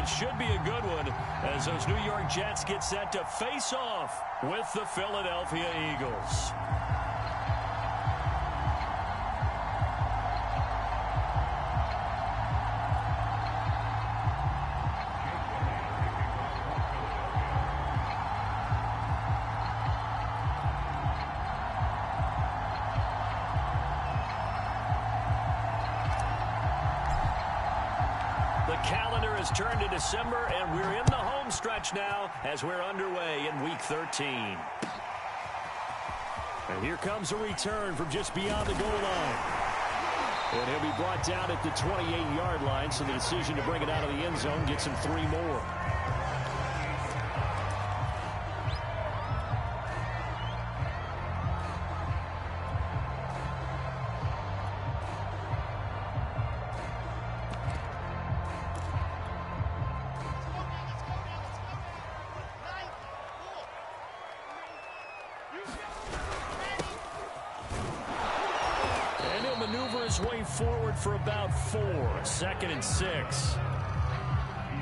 it should be a good one as those New York Jets get set to face off with the Philadelphia Eagles. Calendar has turned to December, and we're in the home stretch now as we're underway in Week 13. And here comes a return from just beyond the goal line. And he'll be brought down at the 28-yard line, so the decision to bring it out of the end zone gets him 3 more. Maneuver his way forward for about 4. 2nd and 6.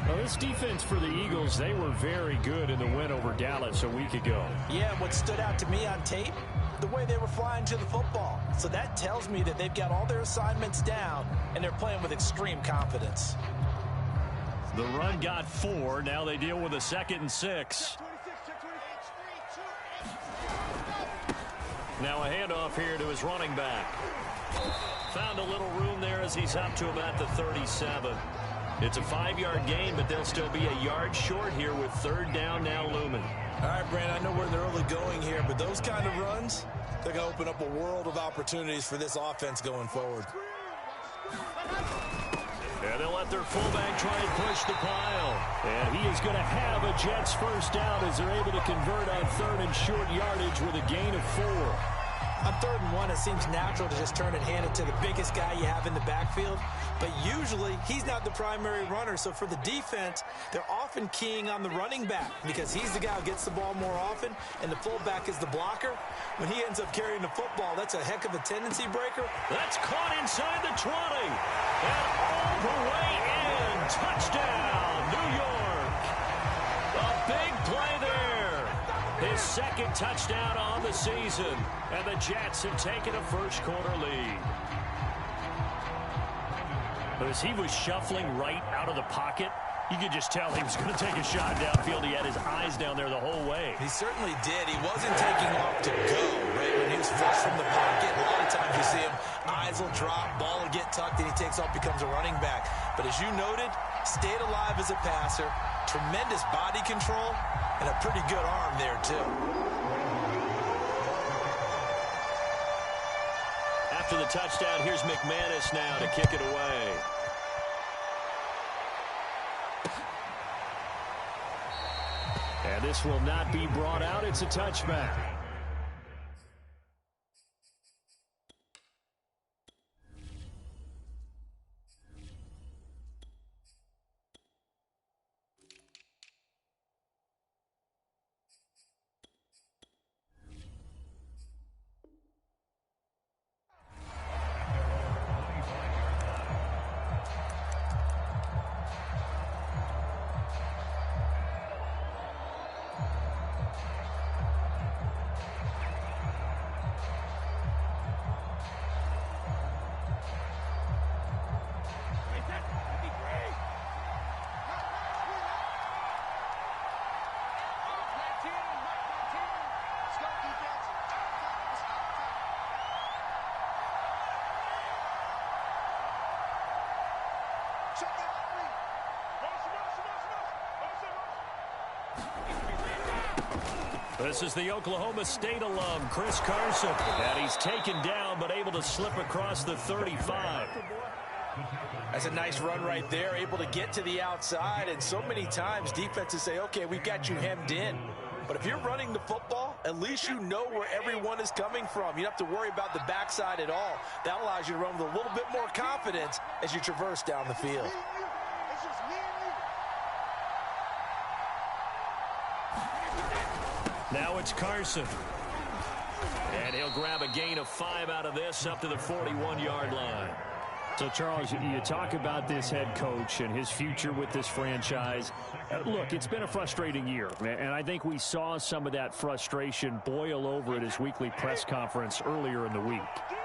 Well, this defense for the Eagles, they were very good in the win over Dallas a week ago. Yeah, what stood out to me on tape, the way they were flying to the football. So that tells me that they've got all their assignments down, and they're playing with extreme confidence. The run got 4. Now they deal with a 2nd and 6. Now a handoff here to his running back. Found a little room there as he's up to about the 37. It's a 5-yard gain, but they'll still be a yard short here with 3rd down now looming. All right, Brandon, I know where they're early going here, but those kind of runs, they're going to open up a world of opportunities for this offense going forward. And they'll let their fullback try and push the pile. And he is going to have a Jets first down as they're able to convert on 3rd and short yardage with a gain of 4. On 3rd and 1, it seems natural to just turn and hand it to the biggest guy you have in the backfield. But usually, he's not the primary runner. So for the defense, they're often keying on the running back because he's the guy who gets the ball more often, and the fullback is the blocker. When he ends up carrying the football, that's a heck of a tendency breaker. That's caught inside the 20. And all the way in. Touchdown, New York. A big play there. His 2nd touchdown on the season. And the Jets have taken a first-quarter lead. As he was shuffling right out of the pocket, you could just tell he was going to take a shot downfield. He had his eyes down there the whole way. He certainly did. He wasn't taking off to go, right? When he was flush from the pocket, a lot of times you see him, eyes will drop, ball will get tucked, and he takes off, becomes a running back. But as you noted, stayed alive as a passer, tremendous body control, and a pretty good arm there, too. After the touchdown, here's McManus now to kick it away. And this will not be brought out. It's a touchback. This is the Oklahoma State alum, Chris Carson. And he's taken down, but able to slip across the 35. That's a nice run right there, able to get to the outside. And so many times defenses say, okay, we've got you hemmed in. But if you're running the football, at least you know where everyone is coming from. You don't have to worry about the backside at all. That allows you to run with a little bit more confidence as you traverse down the field. Now it's Carson. And he'll grab a gain of 5 out of this up to the 41-yard line. So, Charles, you talk about this head coach and his future with this franchise. Look, it's been a frustrating year, and I think we saw some of that frustration boil over at his weekly press conference earlier in the week.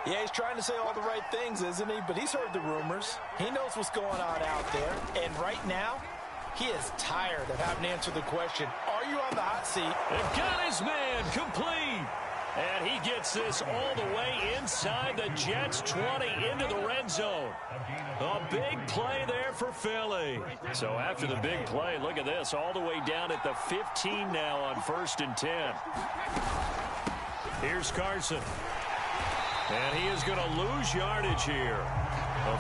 Yeah, he's trying to say all the right things, isn't he? But he's heard the rumors. He knows what's going on out there. And right now, he is tired of having to answer the question, are you on the hot seat? And got his man complete. And he gets this all the way inside the Jets' 20 into the red zone. A big play there for Philly. So after the big play, look at this, all the way down at the 15 now on 1st and 10. Here's Carson. And he is going to lose yardage here.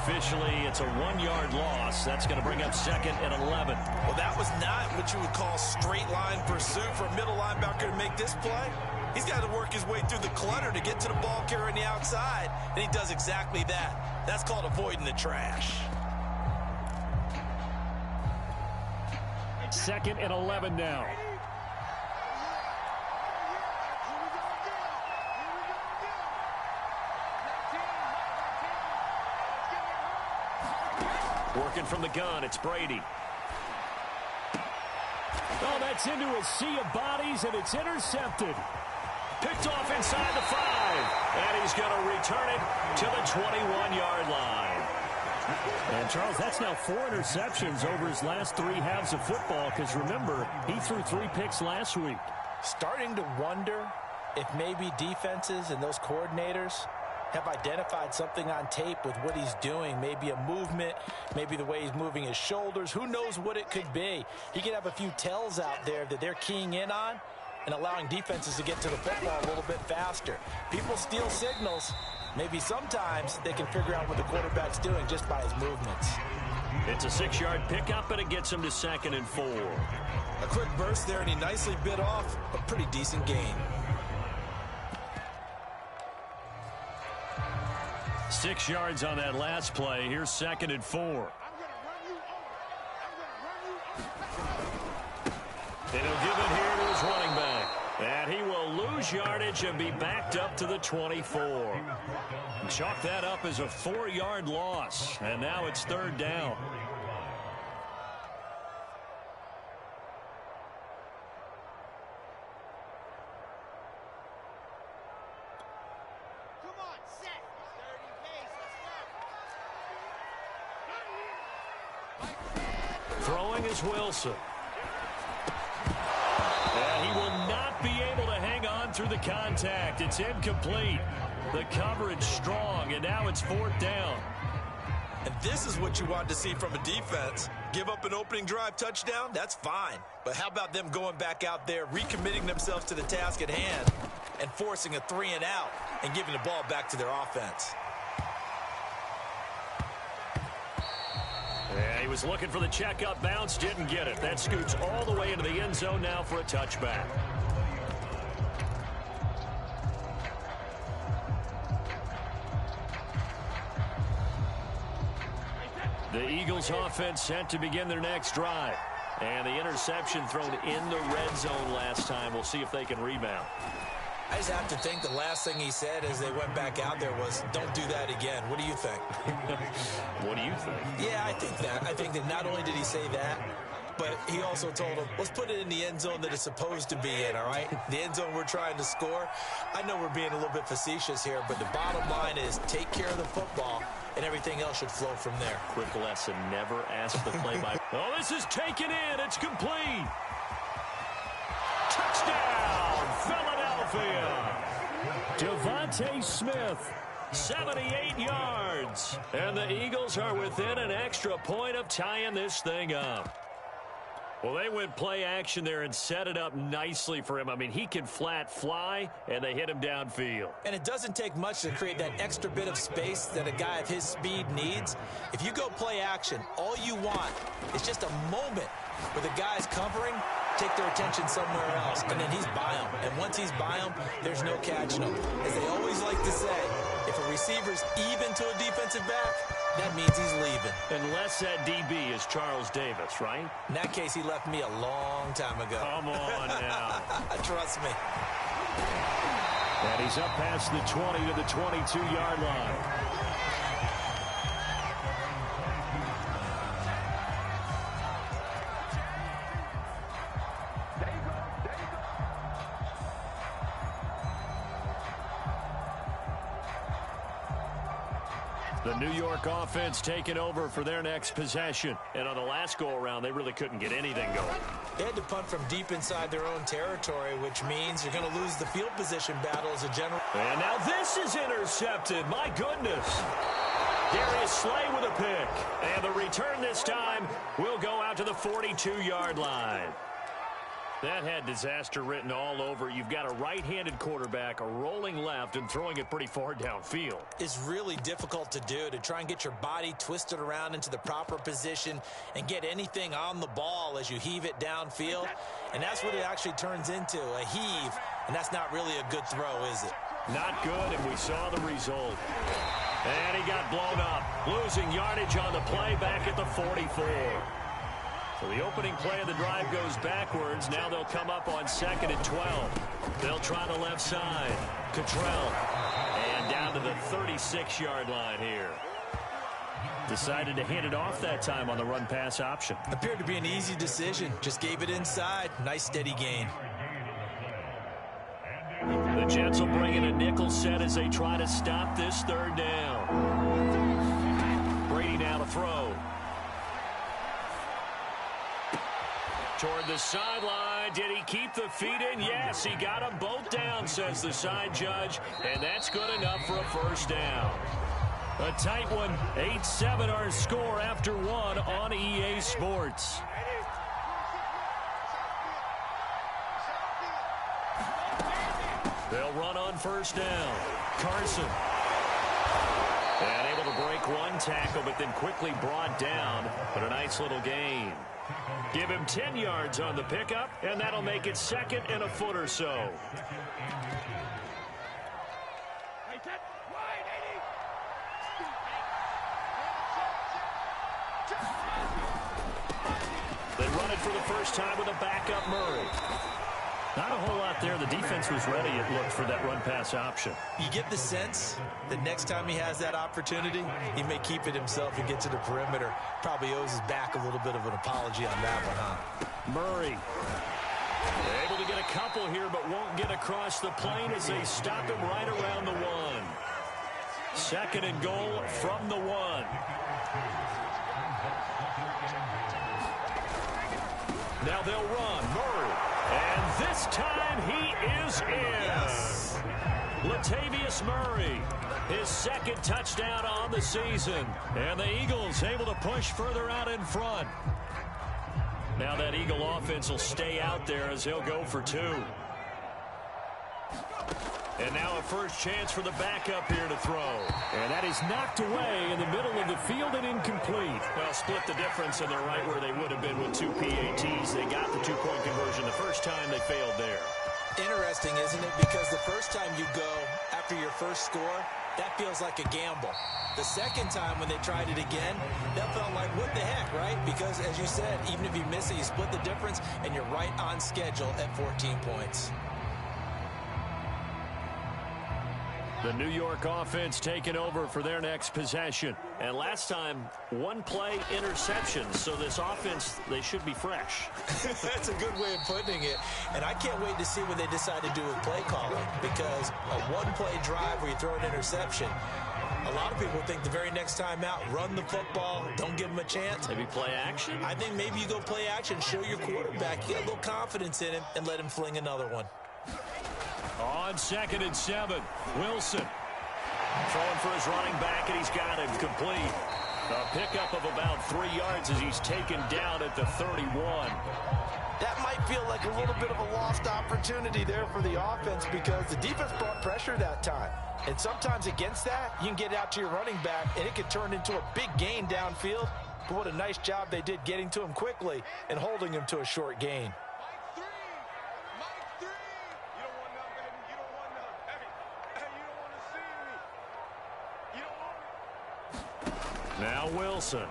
Officially, it's a 1-yard loss. That's going to bring up 2nd and 11. Well, that was not what you would call straight line pursuit for a middle linebacker to make this play. He's got to work his way through the clutter to get to the ball carrier on the outside, and he does exactly that. That's called avoiding the trash. 2nd and 11 now. Working from the gun, it's Brady. Oh, that's into a sea of bodies, and it's intercepted. Picked off inside the 5. And he's going to return it to the 21-yard line. And, Charles, that's now 4 interceptions over his last 3 halves of football, because, remember, he threw 3 picks last week. Starting to wonder if maybe defenses and those coordinators have identified something on tape with what he's doing. Maybe a movement, maybe the way he's moving his shoulders. Who knows what it could be? He could have a few tells out there that they're keying in on and allowing defenses to get to the football a little bit faster. People steal signals. Maybe sometimes they can figure out what the quarterback's doing just by his movements. It's a 6-yard pickup, and it gets him to 2nd and 4. A quick burst there, and he nicely bit off a pretty decent gain. 6 yards on that last play. Here's 2nd and 4. And he'll give it here to his running back. And he will lose yardage and be backed up to the 24. Chalk that up as a 4-yard loss. And now it's 3rd down. Throwing is Wilson. And he will not be able to hang on through the contact. It's incomplete. The coverage strong, and now it's 4th down. And this is what you want to see from a defense. Give up an opening drive touchdown, that's fine. But how about them going back out there, recommitting themselves to the task at hand, and forcing a 3-and-out and giving the ball back to their offense? Yeah, he was looking for the checkup bounce, didn't get it. That scoots all the way into the end zone now for a touchback. The Eagles offense set to begin their next drive. And the interception thrown in the red zone last time. We'll see if they can rebound. I just have to think the last thing he said as they went back out there was, don't do that again. What do you think? What do you think? Yeah, I think that. I think that not only did he say that, but he also told him, let's put it in the end zone that it's supposed to be in, all right? The end zone we're trying to score. I know we're being a little bit facetious here, but the bottom line is take care of the football, and everything else should flow from there. Quick lesson, never ask the play-by. Oh, this is taken in. It's complete. Touchdown, Philadelphia. Devontae Smith, 78 yards. And the Eagles are within an extra point of tying this thing up. Well, they went play action there and set it up nicely for him. I mean, he can flat fly, and they hit him downfield. And it doesn't take much to create that extra bit of space that a guy of his speed needs. If you go play action, all you want is just a moment where the guy's covering, take their attention somewhere else, and then he's by him. And once he's by him, there's no catching him. As they always like to say, if a receiver's even to a defensive back, that means he's leaving. Unless that DB is Charles Davis, right? In that case, he left me a long time ago. Come on now. Trust me. And he's up past the 20 to the 22-yard line. The New York offense taking over for their next possession. And on the last go-around, they really couldn't get anything going. They had to punt from deep inside their own territory, which means you're going to lose the field position battle as a general. And now this is intercepted. My goodness. Darius Slay with a pick. And the return this time will go out to the 42-yard line. That had disaster written all over. You've got a right-handed quarterback, a rolling left, and throwing it pretty far downfield. It's really difficult to do, to try and get your body twisted around into the proper position and get anything on the ball as you heave it downfield. And that's what it actually turns into, a heave. And that's not really a good throw, is it? Not good, and we saw the result. And he got blown up, losing yardage on the play back at the 44. So the opening play of the drive goes backwards. Now they'll come up on 2nd and 12. They'll try the left side. Cottrell. And down to the 36-yard line here. Decided to hand it off that time on the run-pass option. Appeared to be an easy decision. Just gave it inside. Nice steady gain. The Jets will bring in a nickel set as they try to stop this third down. Brady now to throw. Toward the sideline. Did he keep the feet in? Yes, he got them both down, says the side judge. And that's good enough for a first down. A tight one. 8-7 our score after one on EA Sports. They'll run on first down. Carson. And able to break one tackle, but then quickly brought down. But a nice little gain. Give him 10 yards on the pickup, and that'll make it 2nd and a foot or so. They run it for the first time with a backup Murray. Not a whole lot there. The defense was ready, it looked, for that run-pass option. You get the sense that next time he has that opportunity, he may keep it himself and get to the perimeter. Probably owes his back a little bit of an apology on that one, huh? Murray. Able to get a couple here, but won't get across the plane as they stop him right around the 1. 2nd and goal from the 1. Now they'll run. Murray. And this time he is in. Yes. Latavius Murray, his 2nd touchdown on the season. And the Eagles able to push further out in front. Now that Eagle offense will stay out there as he'll go for 2. And now a first chance for the backup here to throw. And that is knocked away in the middle of the field and incomplete. Well, split the difference, and they're right where they would have been with 2 PATs. They got the 2-point conversion the first time. They failed there. Interesting, isn't it? Because the first time you go after your first score, that feels like a gamble. The second time when they tried it again, that felt like, what the heck, right? Because, as you said, even if you miss it, you split the difference, and you're right on schedule at 14 points. The New York offense taking over for their next possession. And last time, 1-play interception. So this offense, they should be fresh. That's a good way of putting it. And I can't wait to see what they decide to do with play calling. Because a 1-play drive where you throw an interception, a lot of people think the very next time out, run the football, don't give them a chance. Maybe play action? I think maybe you go play action, show your quarterback, get a little confidence in him, and let him fling another one. On 2nd and 7, Wilson throwing for his running back, and he's got him complete. A pickup of about 3 yards as he's taken down at the 31. That might feel like a little bit of a lost opportunity there for the offense because the defense brought pressure that time. And sometimes against that, you can get out to your running back, and it can turn into a big gain downfield. But what a nice job they did getting to him quickly and holding him to a short gain. Now Wilson.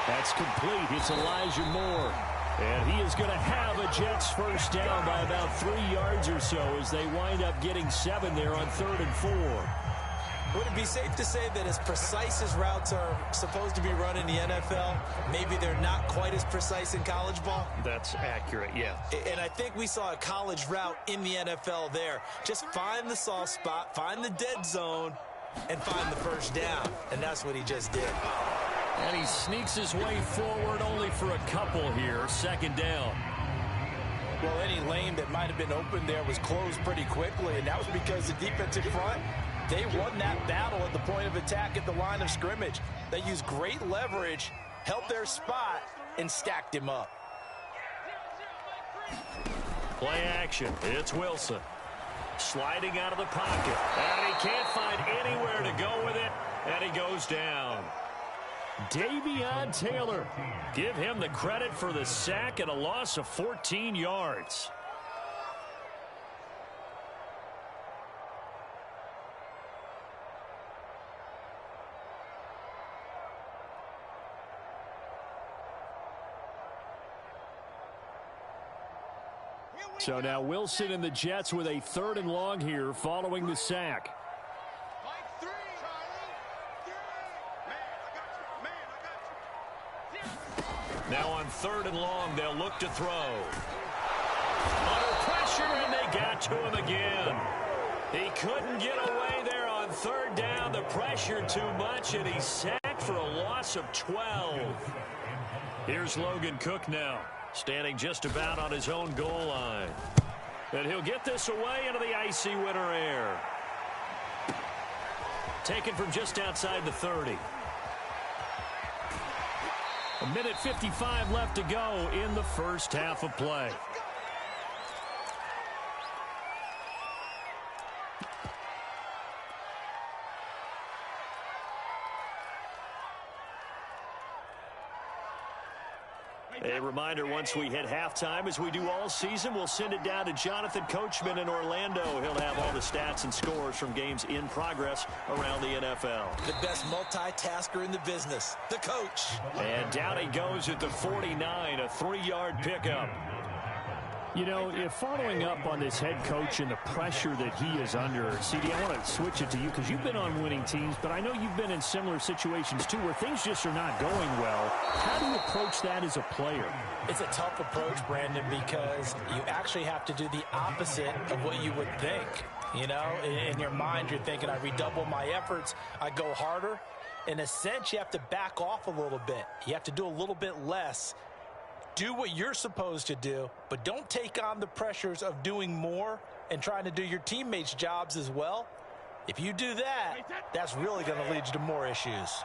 That's complete. It's Elijah Moore. And he is going to have a Jets first down by about 3 yards or so as they wind up getting 7 there on 3rd and 4. Would it be safe to say that as precise as routes are supposed to be run in the NFL, maybe they're not quite as precise in college ball? That's accurate, yeah. And I think we saw a college route in the NFL there. Just find the soft spot, find the dead zone, and find the first down. And that's what he just did. And he sneaks his way forward only for a couple here. Second down. Well, any lane that might have been open there was closed pretty quickly, and that was because the defensive front, they won that battle at the point of attack at the line of scrimmage. They used great leverage, held their spot, and stacked him up. Play action. It's Wilson. Sliding out of the pocket. And he can't find anywhere to go with it, and he goes down. Davion Taylor. Give him the credit for the sack and a loss of 14 yards. So now Wilson and the Jets with a 3rd and long here following the sack. Now on 3rd and long, they'll look to throw. Under pressure, and they got to him again. He couldn't get away there on 3rd down. The pressure too much, and he's sacked for a loss of 12. Here's Logan Cook now, standing just about on his own goal line. And he'll get this away into the icy winter air. Taken from just outside the 30. A minute 55 left to go in the first half of play. A reminder, once we hit halftime, as we do all season, we'll send it down to Jonathan Coachman in Orlando. He'll have all the stats and scores from games in progress around the NFL. The best multitasker in the business, the coach. And down he goes at the 49, a 3-yard pickup. You know, if following up on this head coach and the pressure that he is under, CD, I want to switch it to you because you've been on winning teams, but I know you've been in similar situations too where things just are not going well. How do you approach that as a player? It's a tough approach, Brandon, because you actually have to do the opposite of what you would think. You know, in your mind, you're thinking, I redouble my efforts, I go harder. In a sense, you have to back off a little bit. You have to do a little bit less. Do what you're supposed to do, but don't take on the pressures of doing more and trying to do your teammates' jobs as well. If you do that, that's really going to lead you to more issues.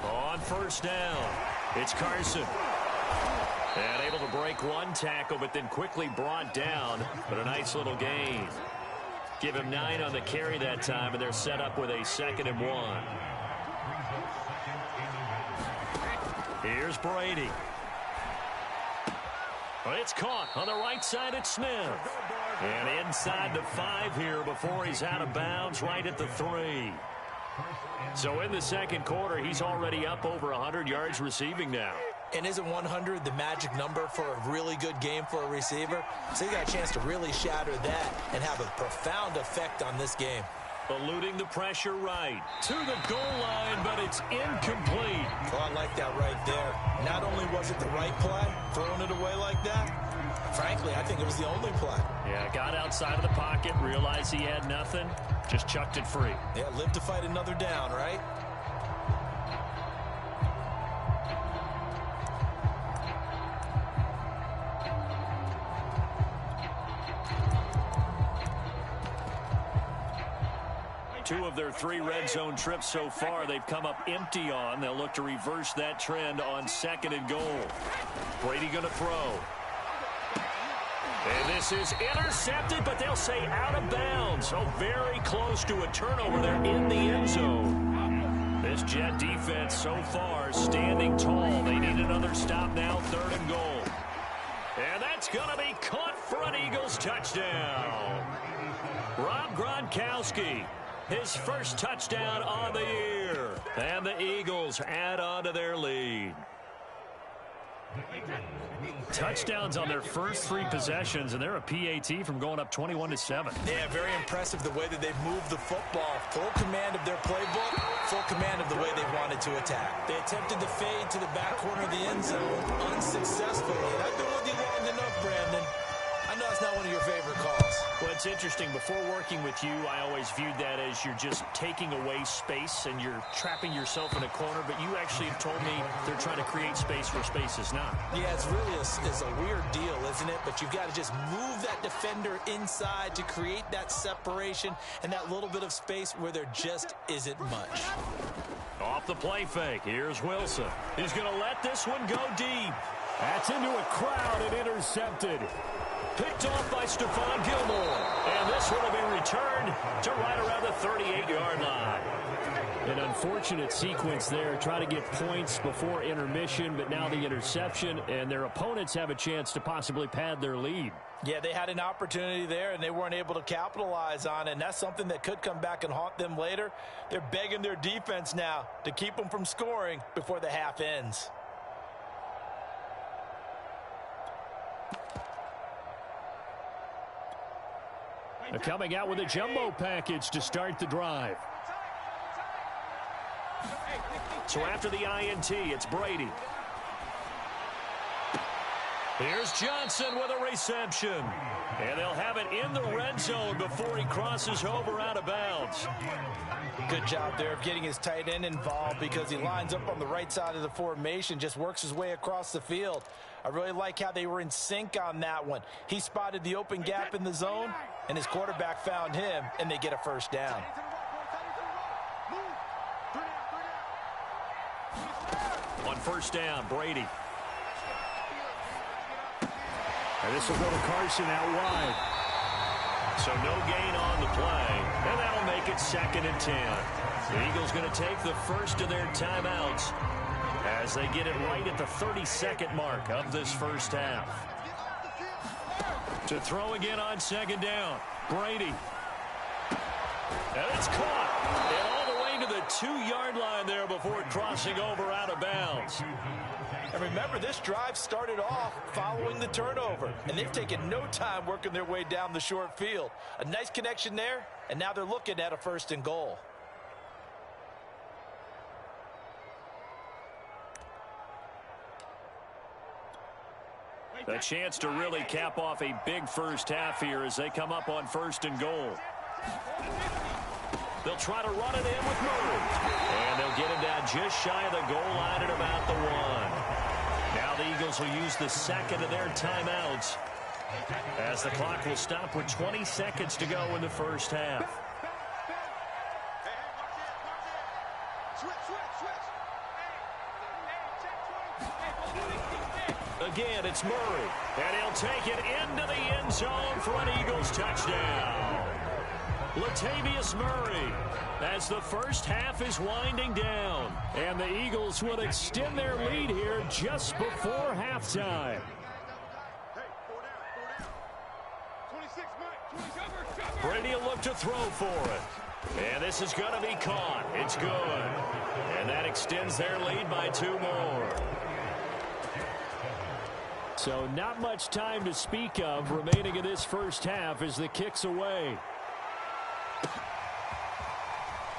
On 1st down, it's Carson. And able to break one tackle, but then quickly brought down. But a nice little gain. Give him 9 on the carry that time, and they're set up with a 2nd and 1. Here's Brady. Well, it's caught on the right side at Smith. And inside the 5 here before he's out of bounds, right at the 3. So in the second quarter, he's already up over 100 yards receiving now. And isn't 100 the magic number for a really good game for a receiver? So you got a chance to really shatter that and have a profound effect on this game. Eluding the pressure right to the goal line, but it's incomplete. Well, I like that right there. Not only was it the right play, throwing it away like that, frankly, I think it was the only play. Yeah, got outside of the pocket, realized he had nothing, just chucked it free. Yeah, live to fight another down, right? Two of their 3 red zone trips so far, they've come up empty on. They'll look to reverse that trend on 2nd and goal. Brady going to throw. And this is intercepted, but they'll say out of bounds. So very close to a turnover there in the end zone. This Jet defense so far standing tall. They need another stop now, 3rd and goal. And that's going to be caught for an Eagles touchdown. Rob Gronkowski. His first touchdown on the year. And the Eagles add on to their lead. Touchdowns on their first 3 possessions, and they're a PAT from going up 21-7. Yeah, very impressive the way that they've moved the football. Full command of their playbook, full command of the way they wanted to attack. They attempted the fade to the back corner of the end zone unsuccessfully. And I've been with you long enough, Brandon. I know that's that's not one of your favorite calls. Well, it's interesting. Before working with you, I always viewed that as you're just taking away space and you're trapping yourself in a corner. But you actually have told me they're trying to create space where space is not. Yeah, it's really a weird deal, isn't it? But you've got to just move that defender inside to create that separation and that little bit of space where there just isn't much. Off the play fake, here's Wilson. He's going to let this one go deep. That's into a crowd and intercepted. Picked off by Stephon Gilmore. And this one will be returned to right around the 38-yard line. An unfortunate sequence there. Try to get points before intermission, but now the interception, and their opponents have a chance to possibly pad their lead. Yeah, they had an opportunity there, and they weren't able to capitalize on it, and that's something that could come back and haunt them later. They're begging their defense now to keep them from scoring before the half ends. They're coming out with a jumbo package to start the drive. So after the INT, it's Brady. Here's Johnson with a reception. And they'll have it in the red zone before he crosses over out of bounds. Good job there of getting his tight end involved because he lines up on the right side of the formation, just works his way across the field. I really like how they were in sync on that one. He spotted the open gap in the zone, and his quarterback found him, and they get a first down. On first down, Brady. And this will go to Carson out wide. So no gain on the play, and that'll make it 2nd and 10. The Eagles going to take the first of their timeouts as they get it right at the 32nd mark of this first half. To throw again on 2nd down, Brady. And it's caught. And all the way to the 2-yard line there before crossing over out of bounds. And remember, this drive started off following the turnover, and they've taken no time working their way down the short field. A nice connection there, and now they're looking at a 1st and goal. A chance to really cap off a big first half here as they come up on 1st and goal. They'll try to run it in with Murray. And they'll get him down just shy of the goal line at about the 1. Now the Eagles will use the 2nd of their timeouts as the clock will stop with 20 seconds to go in the first half. Again, it's Murray, and he'll take it into the end zone for an Eagles touchdown. Latavius Murray, as the first half is winding down, and the Eagles will extend their lead here just before halftime. Brady will look to throw for it, and this is going to be caught. It's good, and that extends their lead by 2 more. So not much time to speak of remaining in this first half as the kick's away.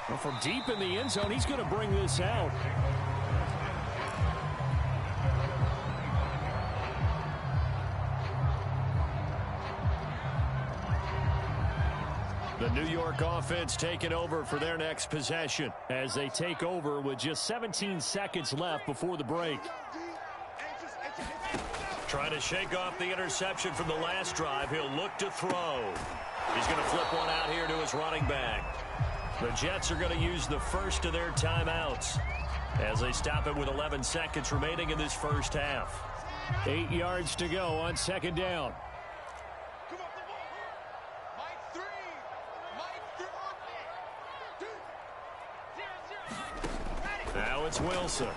Well, from deep in the end zone, he's going to bring this out. The New York offense taking over for their next possession as they take over with just 17 seconds left before the break. Trying to shake off the interception from the last drive. He'll look to throw. He's going to flip one out here to his running back. The Jets are going to use the first of their timeouts as they stop it with 11 seconds remaining in this first half. 8 yards to go on 2nd down. Now it's Wilson.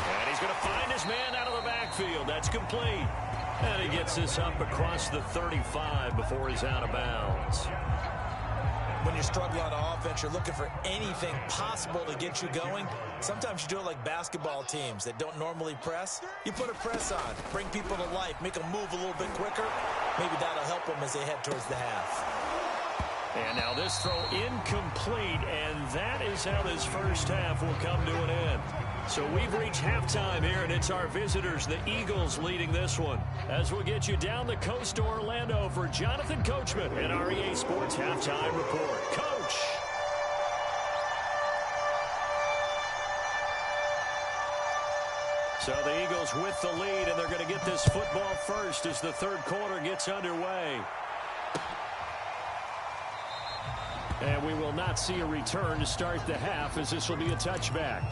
And he's going to find his man out of the backfield. That's complete. And he gets this up across the 35 before he's out of bounds. When you're struggling on offense, you're looking for anything possible to get you going. Sometimes you do it like basketball teams that don't normally press. You put a press on, bring people to life, make them move a little bit quicker. Maybe that'll help them as they head towards the half. And now this throw incomplete, and that is how this first half will come to an end. So we've reached halftime here, and it's our visitors, the Eagles, leading this one. As we'll get you down the coast to Orlando for Jonathan Coachman and our EA Sports Halftime Report. Coach! So the Eagles with the lead, and they're going to get this football first as the third quarter gets underway. And we will not see a return to start the half, as this will be a touchback.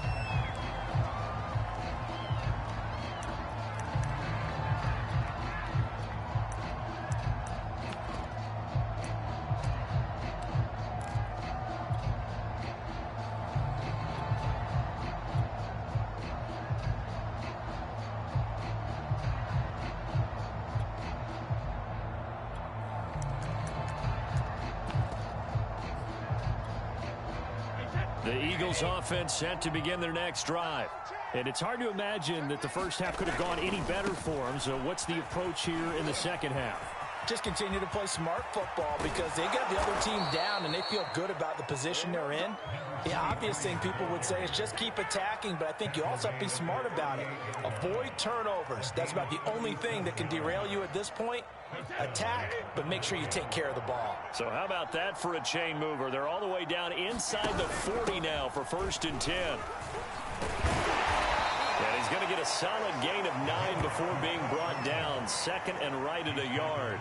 The Eagles offense set to begin their next drive. And it's hard to imagine that the first half could have gone any better for them. So what's the approach here in the second half? Just continue to play smart football because they got the other team down and they feel good about the position they're in. The obvious thing people would say is just keep attacking, but I think you also have to be smart about it. Avoid turnovers. That's about the only thing that can derail you at this point. Attack, but make sure you take care of the ball. So how about that for a chain mover? They're all the way down inside the 40 now for 1st and 10. And he's going to get a solid gain of 9 before being brought down. 2nd and right at a yard.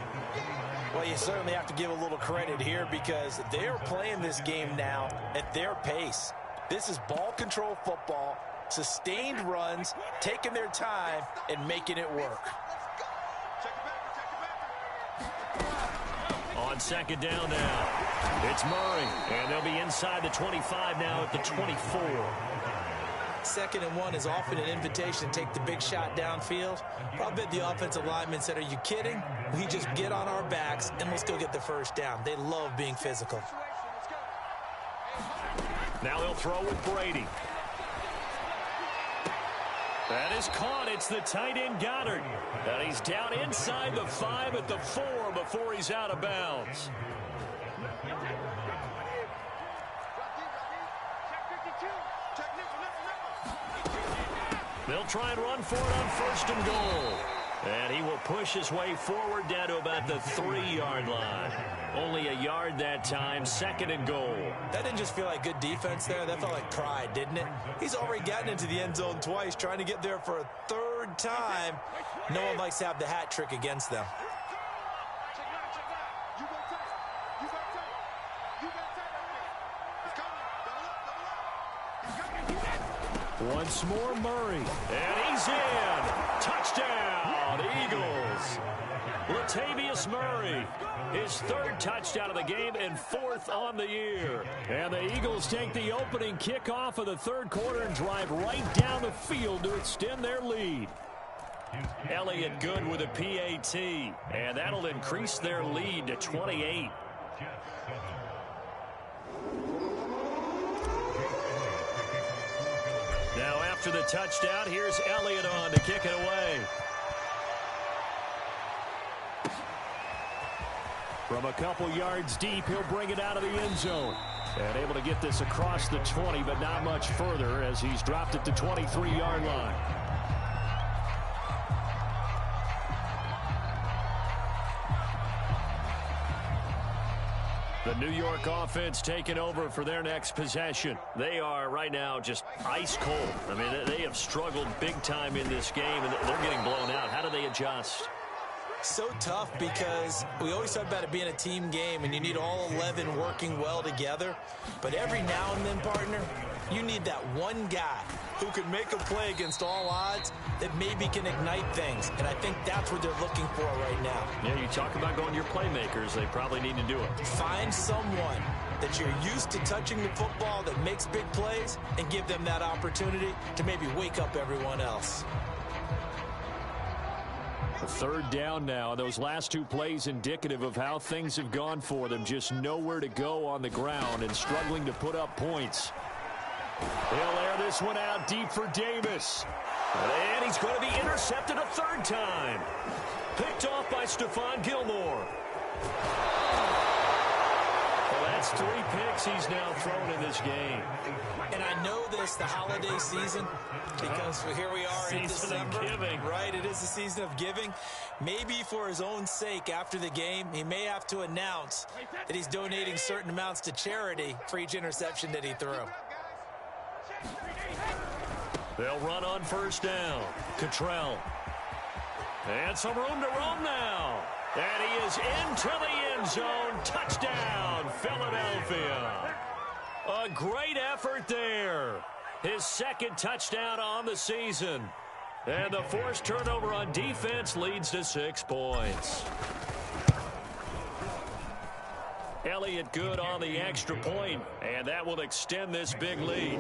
Well, you certainly have to give a little credit here because they are playing this game now at their pace. This is ball control football, sustained runs, taking their time, and making it work. On 2nd down now, it's Murray, and they'll be inside the 25 now at the 24. 2nd and 1 is often an invitation to take the big shot downfield. I bet the offensive linemen said, are you kidding? We just get on our backs, and let's go get the first down. They love being physical. Now they'll throw with Brady. That is caught. It's the tight end Goddard. And he's down inside the 5 at the 4 before he's out of bounds. They'll try and run for it on 1st and goal. And he will push his way forward down to about the 3-yard line. Only a yard that time, 2nd and goal. That didn't just feel like good defense there. That felt like pride, didn't it? He's already gotten into the end zone twice, trying to get there for a 3rd time. No one likes to have the hat trick against them. Once more, Murray. And he's in. Touchdown, Eagles. Latavius Murray, his 3rd touchdown of the game and 4th on the year. And the Eagles take the opening kickoff of the 3rd quarter and drive right down the field to extend their lead. Elliott good with a PAT, and that'll increase their lead to 28. Now after the touchdown, here's Elliott on to kick it away. From a couple yards deep, he'll bring it out of the end zone. And able to get this across the 20, but not much further as he's dropped it to 23-yard line. The New York offense taking over for their next possession. They are right now just ice cold. I mean, they have struggled big time in this game, and they're getting blown out. How do they adjust? So tough because we always talk about it being a team game, and you need all 11 working well together. But every now and then, partner, you need that one guy who can make a play against all odds that maybe can ignite things. And I think that's what they're looking for right now. Yeah, you talk about going to your playmakers. They probably need to do it. Find someone that you're used to touching the football that makes big plays and give them that opportunity to maybe wake up everyone else. A 3rd down now. Those last 2 plays indicative of how things have gone for them. Just nowhere to go on the ground and struggling to put up points. He'll air this one out deep for Davis. And he's going to be intercepted a 3rd time. Picked off by Stephon Gilmore. Well, that That's 3 picks he's now thrown in this game. And I know this, the holiday season, because here we are in December. Right, it is the season of giving. Maybe for his own sake after the game, he may have to announce that he's donating certain amounts to charity for each interception that he threw. They'll run on first down. Cottrell. And some room to roam now. And he is into the end zone. Touchdown, Philadelphia. A great effort there. His second touchdown on the season. And the forced turnover on defense leads to 6 points. Elliott good on the extra point, and that will extend this big lead.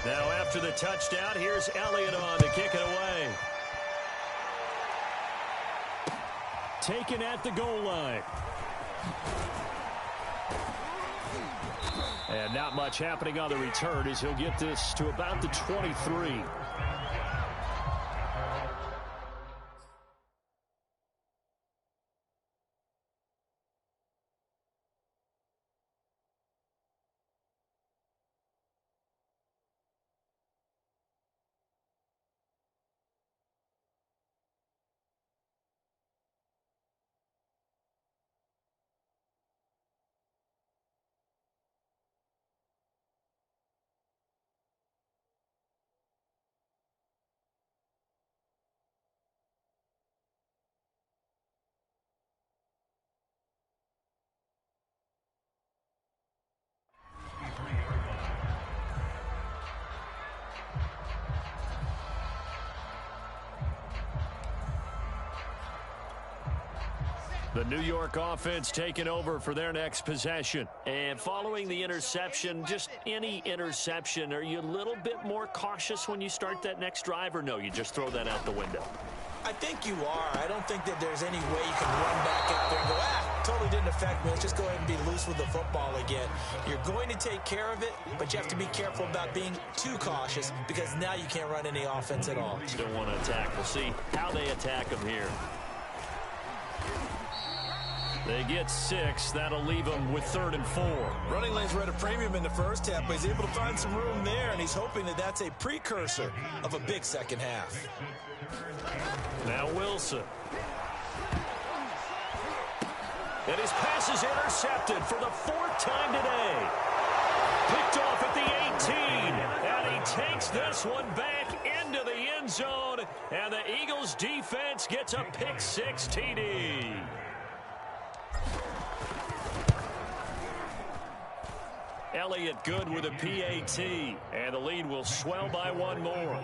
Now after the touchdown, here's Elliott on to kick it away. Taken at the goal line. And not much happening on the return as he'll get this to about the 23. The New York offense taking over for their next possession. And following the interception, just any interception, are you a little bit more cautious when you start that next drive, or no, you just throw that out the window? I think you are. I don't think that there's any way you can run back out there and go, totally didn't affect me. Let's just go ahead and be loose with the football again. You're going to take care of it, but you have to be careful about being too cautious because now you can't run any offense at all. Still want to attack. We'll see how they attack them here. They get 6. That'll leave them with 3rd and 4. Running lanes were at a premium in the first half, but he's able to find some room there, and he's hoping that that's a precursor of a big second half. Now Wilson. And his pass is intercepted for the 4th time today. Picked off at the 18. And he takes this one back into the end zone. And the Eagles defense gets a pick 6 TD. Elliott good with a PAT. And the lead will swell by 1 more.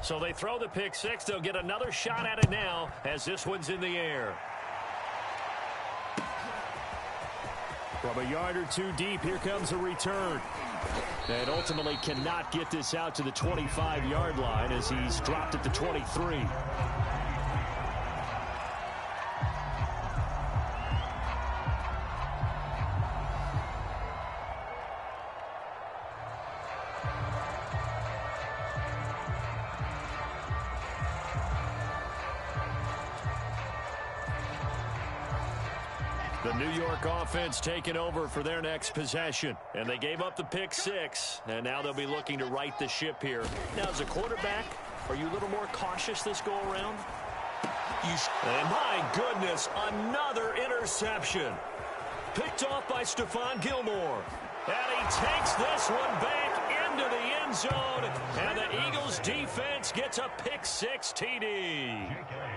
So they throw the pick 6. They'll get another shot at it now as this one's in the air. From a yard or 2 deep, here comes a return. And ultimately cannot get this out to the 25-yard line as he's dropped at the 23. The New York offense taking over for their next possession. And they gave up the pick 6. And now they'll be looking to right the ship here. Now, as a quarterback, are you a little more cautious this go-around? And my goodness, another interception. Picked off by Stephon Gilmore. And he takes this one back into the end zone. And the Eagles defense gets a pick 6 TD.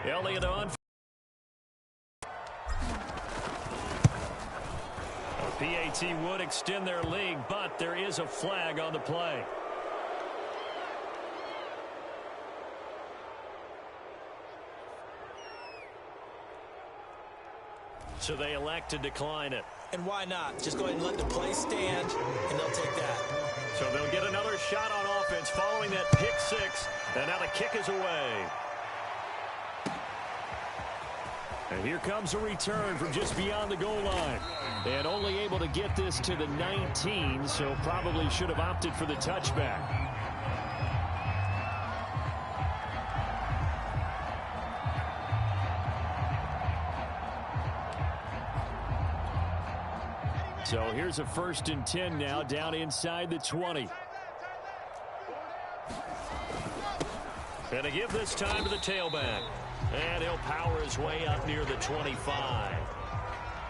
Elliott on. PAT would extend their lead, but there is a flag on the play. So they elect to decline it. And why not? Just go ahead and let the play stand, and they'll take that. So they'll get another shot on offense following that pick 6, and now the kick is away. And here comes a return from just beyond the goal line. And only able to get this to the 19, so probably should have opted for the touchback. So here's a 1st and 10 now, down inside the 20. And to give this time to the tailback. And he'll power his way up near the 25.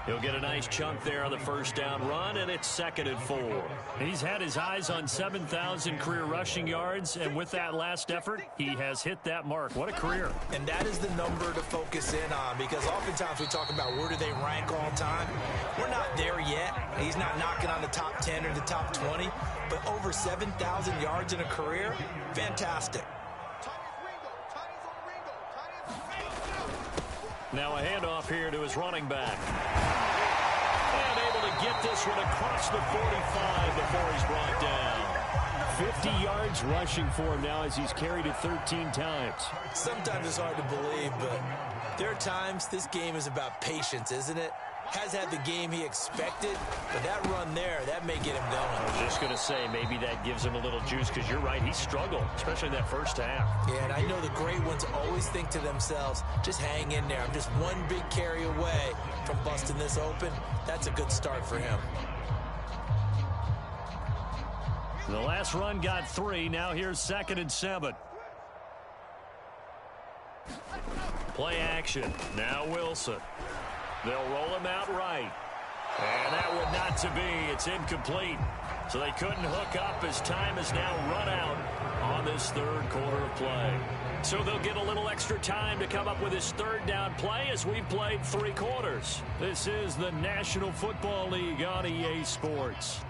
He'll get a nice chunk there on the first down run, and it's 2nd and 4. He's had his eyes on 7,000 career rushing yards, and with that last effort, he has hit that mark. What a career. And that is the number to focus in on, because oftentimes we talk about where do they rank all time. We're not there yet. He's not knocking on the top 10 or the top 20, but over 7,000 yards in a career, fantastic. Now a handoff here to his running back. And able to get this one across the 45 before he's brought down. 50 yards rushing for him now as he's carried it 13 times. Sometimes it's hard to believe, but there are times this game is about patience, isn't it? Has had the game he expected, but that run there, that may get him going. I was just going to say, maybe that gives him a little juice, because you're right, he struggled, especially in that first half. Yeah, and I know the great ones always think to themselves, just hang in there. I'm just one big carry away from busting this open. That's a good start for him. The last run got 3. Now here's 2nd and 7. Play action. Now Wilson. They'll roll him out right. And that would not to be. It's incomplete. So they couldn't hook up as time has now run out on this 3rd quarter of play. So they'll get a little extra time to come up with his 3rd down play as we've played 3 quarters. This is the National Football League on EA Sports.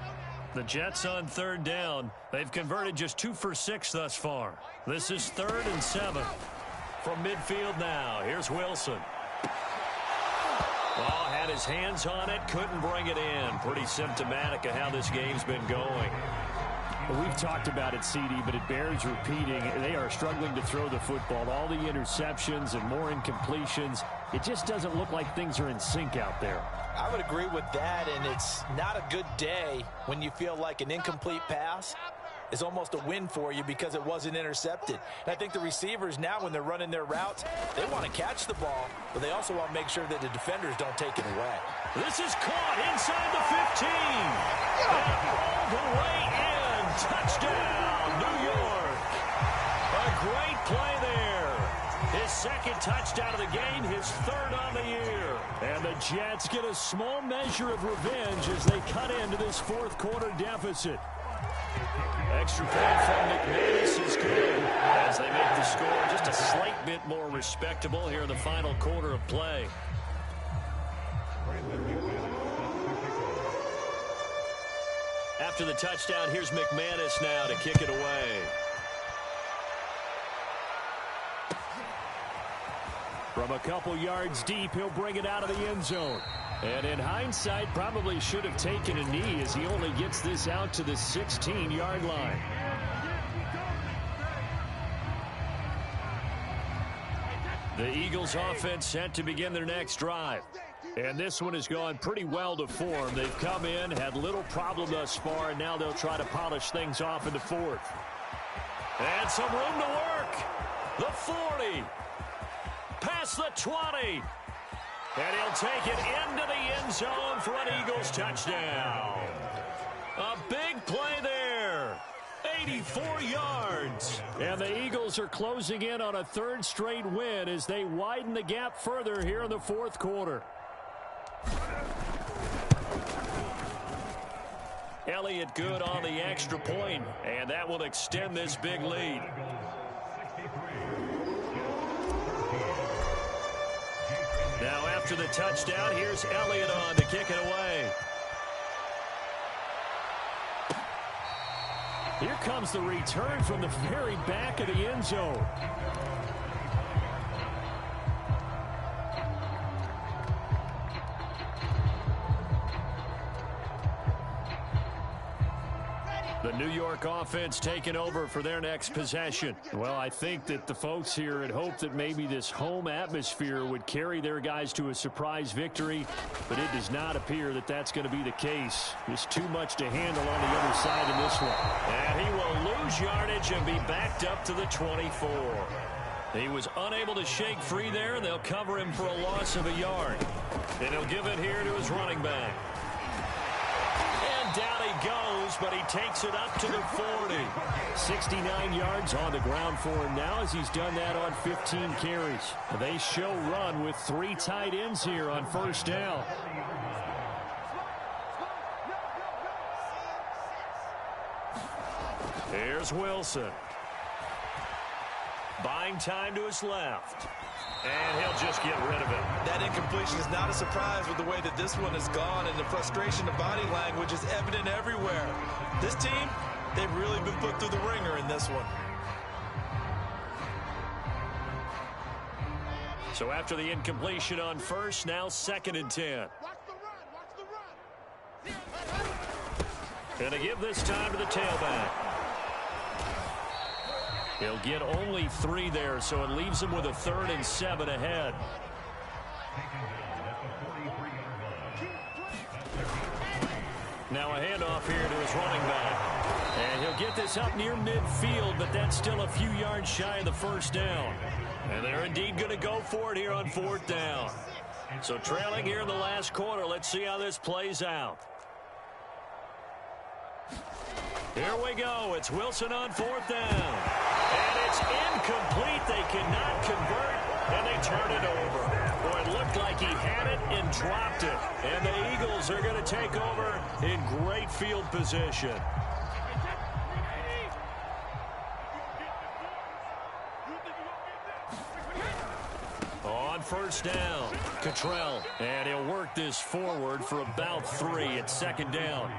The Jets on 3rd down. They've converted just 2 for 6 thus far. This is 3rd and 7. From midfield now, here's Wilson. Oh, had his hands on it, couldn't bring it in. Pretty symptomatic of how this game's been going. Well, we've talked about it, CD, but it bears repeating. They are struggling to throw the football. All the interceptions and more incompletions. It just doesn't look like things are in sync out there. I would agree with that, and it's not a good day when you feel like an incomplete pass is almost a win for you because it wasn't intercepted. And I think the receivers now, when they're running their routes, they want to catch the ball, but they also want to make sure that the defenders don't take it away. This is caught inside the 15. And all the way in. Touchdown, New York. A great play there. His 2nd touchdown of the game, his 3rd on the year. And the Jets get a small measure of revenge as they cut into this 4th quarter deficit. Extra point from McManus is good as they make the score just a slight bit more respectable here in the final quarter of play. After the touchdown, here's McManus now to kick it away. From a couple yards deep, he'll bring it out of the end zone. And in hindsight, probably should have taken a knee as he only gets this out to the 16-yard line. The Eagles offense set to begin their next drive. And this one has gone pretty well to form. They've come in, had little problem thus far, and now they'll try to polish things off in the 4th. And some room to work. The 40. Past the 20. And he'll take it into the end zone for an Eagles touchdown. A big play there. 84 yards. And the Eagles are closing in on a 3rd straight win as they widen the gap further here in the 4th quarter. Elliott good on the extra point, and that will extend this big lead. Now after the touchdown, here's Elliott on to kick it away. Here comes the return from the very back of the end zone. The New York offense taking over for their next possession. Well, I think that the folks here had hoped that maybe this home atmosphere would carry their guys to a surprise victory, but it does not appear that that's going to be the case. Just too much to handle on the other side in this one. And he will lose yardage and be backed up to the 24. He was unable to shake free there, and they'll cover him for a loss of a yard. And he'll give it here to his running back. And down he goes, but he takes it up to the 40. 69 yards on the ground for him now as he's done that on 15 carries. They show run with 3 tight ends here on first down. Here's Wilson. Buying time to his left. And he'll just get rid of it. That incompletion is not a surprise with the way that this one has gone, and the frustration of body language is evident everywhere. This team, they've really been put through the ringer in this one. So after the incompletion on first, now 2nd and 10. Gonna give this time to the tailback. He'll get only 3 there, so it leaves him with a 3rd and 7 ahead. Now a handoff here to his running back. And he'll get this up near midfield, but that's still a few yards shy of the first down. And they're indeed going to go for it here on 4th down. So trailing here in the last quarter, let's see how this plays out. Here we go. It's Wilson on 4th down. And it's incomplete. They cannot convert, and they turn it over. Boy, it looked like he had it and dropped it. And the Eagles are going to take over in great field position. On first down, Cottrell. And he'll work this forward for about 3 at 2nd down.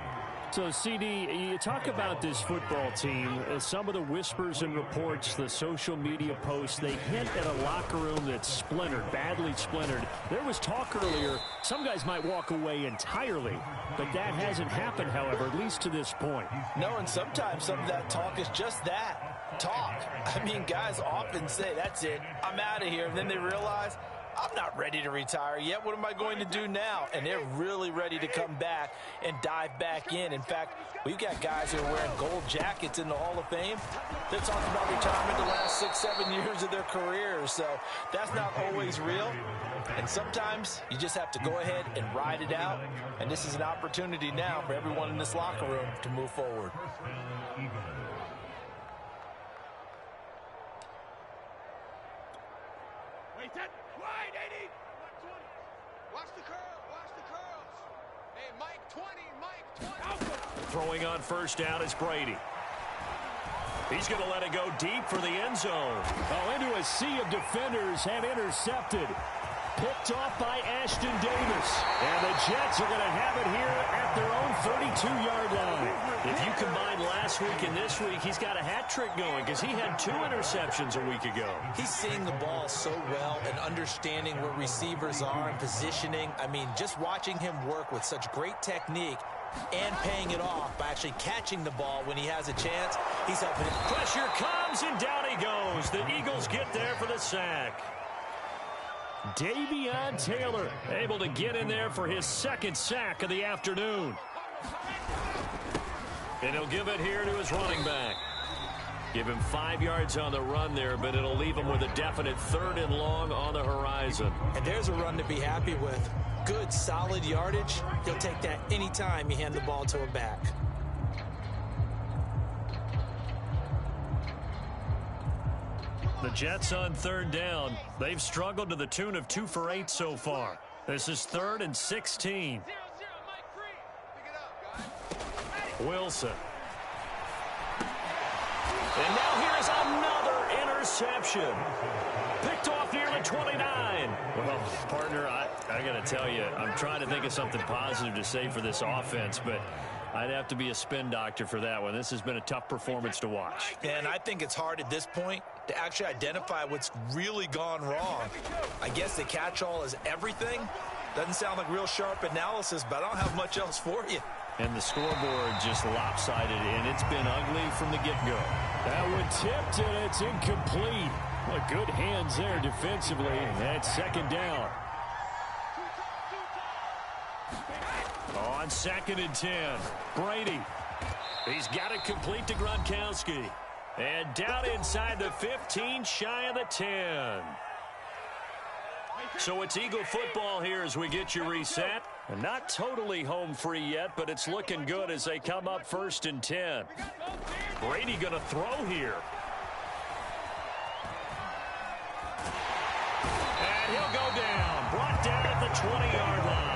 So, CD, you talk about this football team, some of the whispers and reports, the social media posts, they hint at a locker room that's splintered, badly splintered. There was talk earlier, some guys might walk away entirely, but that hasn't happened, however, at least to this point. No, and sometimes some of that talk is just that, talk. I mean, guys often say, that's it, I'm out of here, and then they realize, I'm not ready to retire yet. What am I going to do now? And they're really ready to come back and dive back in. In fact, we've got guys who are wearing gold jackets in the Hall of Fame. They're talking about retirement the last 6-7 years of their careers. So that's not always real. And sometimes you just have to go ahead and ride it out. And this is an opportunity now for everyone in this locker room to move forward. Wide 80. Watch the curl. Watch the curls. Hey, Mike 20. Mike 20. Throwing on first down is Brady. He's going to let it go deep for the end zone. Oh, into a sea of defenders and intercepted. Picked off by Ashton Davis. And the Jets are going to have it here at their own 32-yard line. If you combine last week and this week, he's got a hat trick going because he had 2 interceptions a week ago. He's seeing the ball so well and understanding where receivers are and positioning. I mean, just watching him work with such great technique and paying it off by actually catching the ball when he has a chance, he's helping it. Pressure comes, and down he goes. The Eagles get there for the sack. Davion Taylor able to get in there for his 2nd sack of the afternoon. And he'll give it here to his running back. Give him 5 yards on the run there, but it'll leave him with a definite 3rd and long on the horizon. And there's a run to be happy with. Good, solid yardage. He'll take that anytime you hand the ball to him back. The Jets on 3rd down. They've struggled to the tune of 2 for 8 so far. This is 3rd and 16. Wilson. And now here's another interception. Picked off near the 29. Well, partner, I got to tell you, I'm trying to think of something positive to say for this offense, but I'd have to be a spin doctor for that one. This has been a tough performance to watch. And I think it's hard at this point to actually identify what's really gone wrong. I guess the catch-all is everything. Doesn't sound like real sharp analysis, but I don't have much else for you. And the scoreboard just lopsided, and it's been ugly from the get-go. That one tipped, and it's incomplete. Well, good hands there defensively. That's second down. On 2nd and 10, Brady. He's got it complete to Gronkowski. And down inside the 15, shy of the 10. So it's Eagle football here as we get you reset. And not totally home free yet, but it's looking good as they come up 1st and 10. Brady going to throw here. And he'll go down. Brought down at the 20-yard line.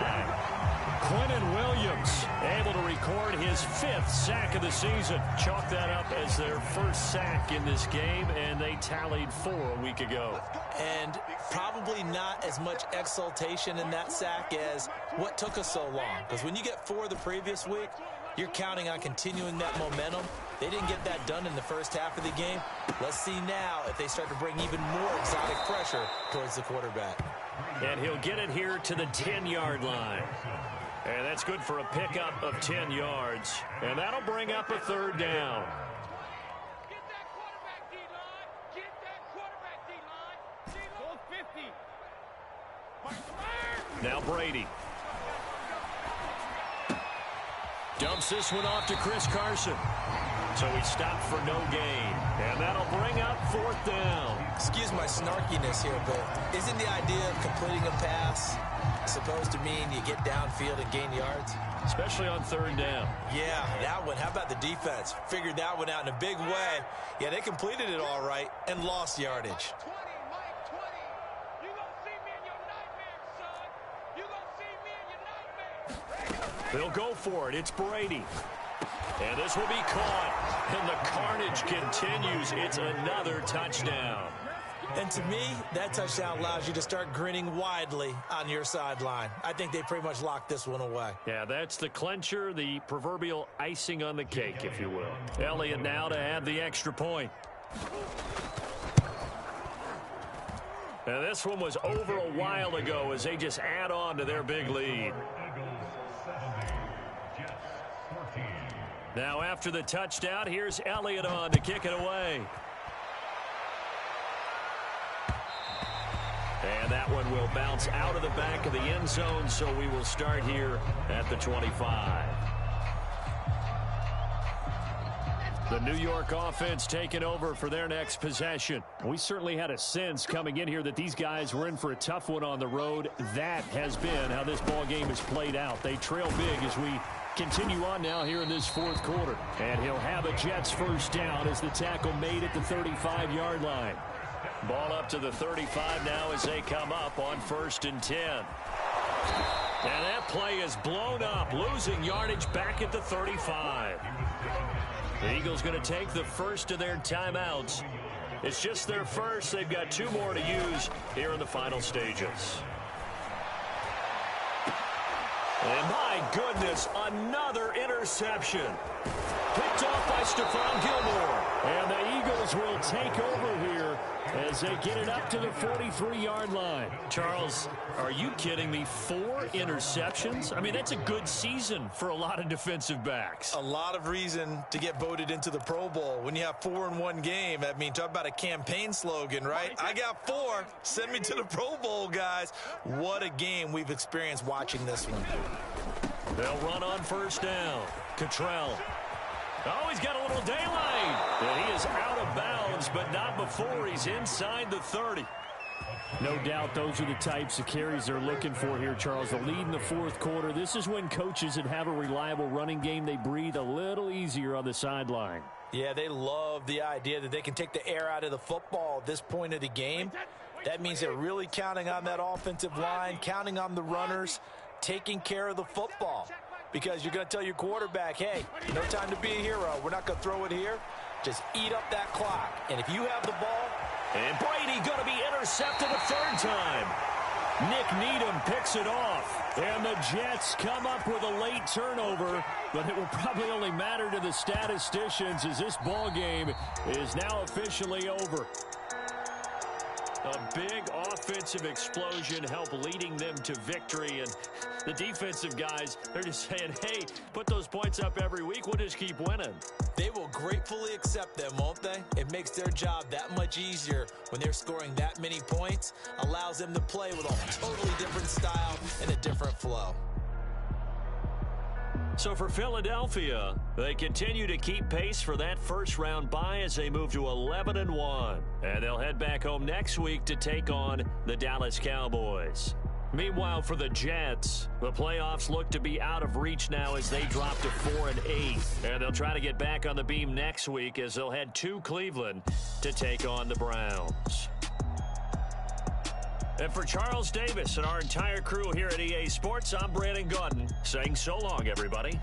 Quentin Williams able to record his 5th sack of the season. Chalk that up as their first sack in this game, and they tallied 4 a week ago. And probably not as much exultation in that sack as what took us so long. Because when you get 4 the previous week, you're counting on continuing that momentum. They didn't get that done in the first half of the game. Let's see now if they start to bring even more exotic pressure towards the quarterback. And he'll get it here to the 10-yard line. And that's good for a pickup of 10 yards. And that'll bring up a 3rd down. Get that quarterback, D-line. Get that quarterback, D-line. Go 50. Now Brady. Dumps this one off to Chris Carson. So he stopped for no gain. And that'll bring up 4th down. Excuse my snarkiness here, but isn't the idea of completing a pass supposed to mean you get downfield and gain yards? Especially on 3rd down. Yeah, that one. How about the defense? Figured that one out in a big way. Yeah, they completed it all right and lost yardage. 20, Mike 20. You gonna see me in your nightmares, son. You gonna see me in your nightmares. They'll go for it. It's Brady. And this will be caught. And the carnage continues. It's another touchdown. And to me, that touchdown allows you to start grinning widely on your sideline. I think they pretty much locked this one away. Yeah, that's the clincher, the proverbial icing on the cake, if you will. Elliott now to add the extra point. And this one was over a while ago as they just add on to their big lead. Now after the touchdown, here's Elliott on to kick it away. And that one will bounce out of the back of the end zone, so we will start here at the 25. The New York offense taking over for their next possession. We certainly had a sense coming in here that these guys were in for a tough one on the road. That has been how this ball game has played out. They trail big as we continue on now here in this 4th quarter. And he'll have a Jets 1st down as the tackle made at the 35-yard line. Ball up to the 35 now as they come up on 1st and 10. And that play is blown up, losing yardage back at the 35. The Eagles going to take the first of their timeouts. It's just their first. They've got 2 more to use here in the final stages. And my goodness, another interception. Picked off by Stephon Gilmore. And the Eagles will take over here as they get it up to the 43-yard line. Charles, are you kidding me? 4 interceptions? I mean, that's a good season for a lot of defensive backs. A lot of reason to get voted into the Pro Bowl. When you have 4 in one game, I mean, talk about a campaign slogan, right? I got 4. Send me to the Pro Bowl, guys. What a game we've experienced watching this one. They'll run on 1st down. Cottrell. Oh, he's got a little daylight. And he is out of bounds, but not before he's inside the 30. No doubt those are the types of carries they're looking for here, Charles. The lead in the 4th quarter. This is when coaches that have a reliable running game, they breathe a little easier on the sideline. Yeah, they love the idea that they can take the air out of the football at this point of the game. That means they're really counting on that offensive line, counting on the runners, taking care of the football. Because you're going to tell your quarterback, hey, no time to be a hero. We're not going to throw it here. Just eat up that clock. And if you have the ball. And Brady going to be intercepted a 3rd time. Nick Needham picks it off. And the Jets come up with a late turnover. But it will probably only matter to the statisticians as this ball game is now officially over. A big offensive explosion helped leading them to victory. And the defensive guys, they're just saying, hey, put those points up every week. We'll just keep winning. They will gratefully accept them, won't they? It makes their job that much easier when they're scoring that many points. Allows them to play with a totally different style and a different flow. So for Philadelphia, they continue to keep pace for that first-round bye as they move to 11-1. And they'll head back home next week to take on the Dallas Cowboys. Meanwhile, for the Jets, the playoffs look to be out of reach now as they drop to 4-8. And they'll try to get back on the beam next week as they'll head to Cleveland to take on the Browns. And for Charles Davis and our entire crew here at EA Sports, I'm Brandon Gaudin saying so long, everybody.